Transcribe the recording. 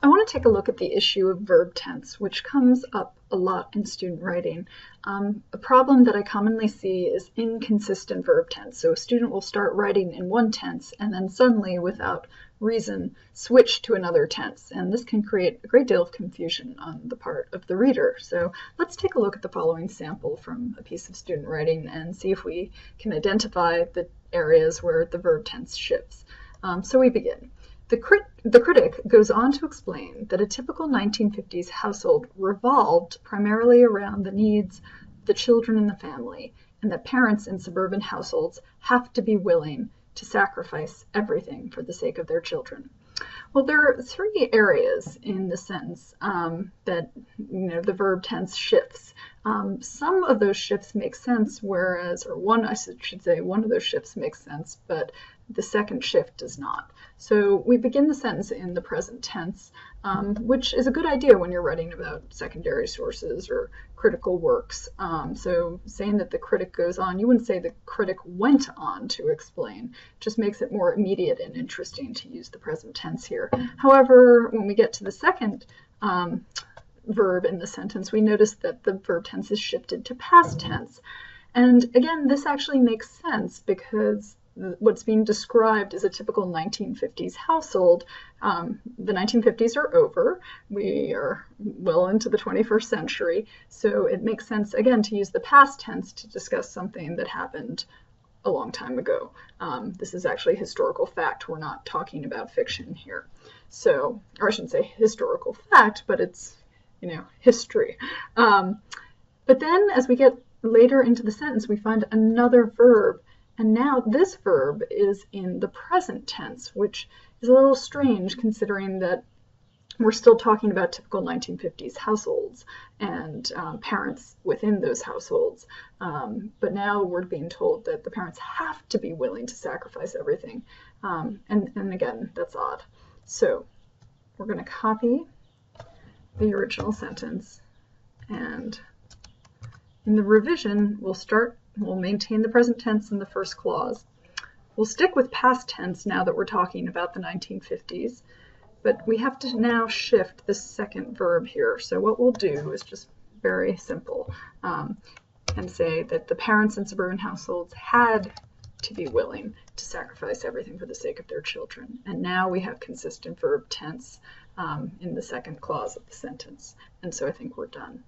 I want to take a look at the issue of verb tense, which comes up a lot in student writing. A problem that I commonly see is inconsistent verb tense. So a student will start writing in one tense and then suddenly, without reason, switch to another tense. And this can create a great deal of confusion on the part of the reader. So let's take a look at the following sample from a piece of student writing and see if we can identify the areas where the verb tense shifts. So we begin. The critic goes on to explain that a typical 1950s household revolved primarily around the needs of the children in the family, and that parents in suburban households have to be willing to sacrifice everything for the sake of their children. Well, there are three areas in the sentence that the verb tense shifts. Some of those shifts make sense, whereas, or one, I should say, one of those shifts makes sense, but the second shift does not. So we begin the sentence in the present tense, which is a good idea when you're writing about secondary sources or critical works. So saying that the critic goes on, you wouldn't say the critic went on to explain. It just makes it more immediate and interesting to use the present tense here. However, when we get to the second verb in the sentence, we notice that the verb tense is shifted to past tense. And again, this actually makes sense because what's being described is a typical 1950s household. The 1950s are over. We are well into the 21st century. So it makes sense, again, to use the past tense to discuss something that happened a long time ago. This is actually historical fact. We're not talking about fiction here. So, or I shouldn't say historical fact, but it's, history. But then as we get later into the sentence, we find another verb. And now this verb is in the present tense, which is a little strange considering that we're still talking about typical 1950s households and parents within those households. But now we're being told that the parents have to be willing to sacrifice everything. And again, that's odd. So we're going to copy the original sentence, and in the revision, we'll maintain the present tense in the first clause. We'll stick with past tense now that we're talking about the 1950s, but we have to now shift the second verb here. So what we'll do is just very simple and say that the parents in suburban households had to be willing to sacrifice everything for the sake of their children. And now we have consistent verb tense in the second clause of the sentence. And so I think we're done.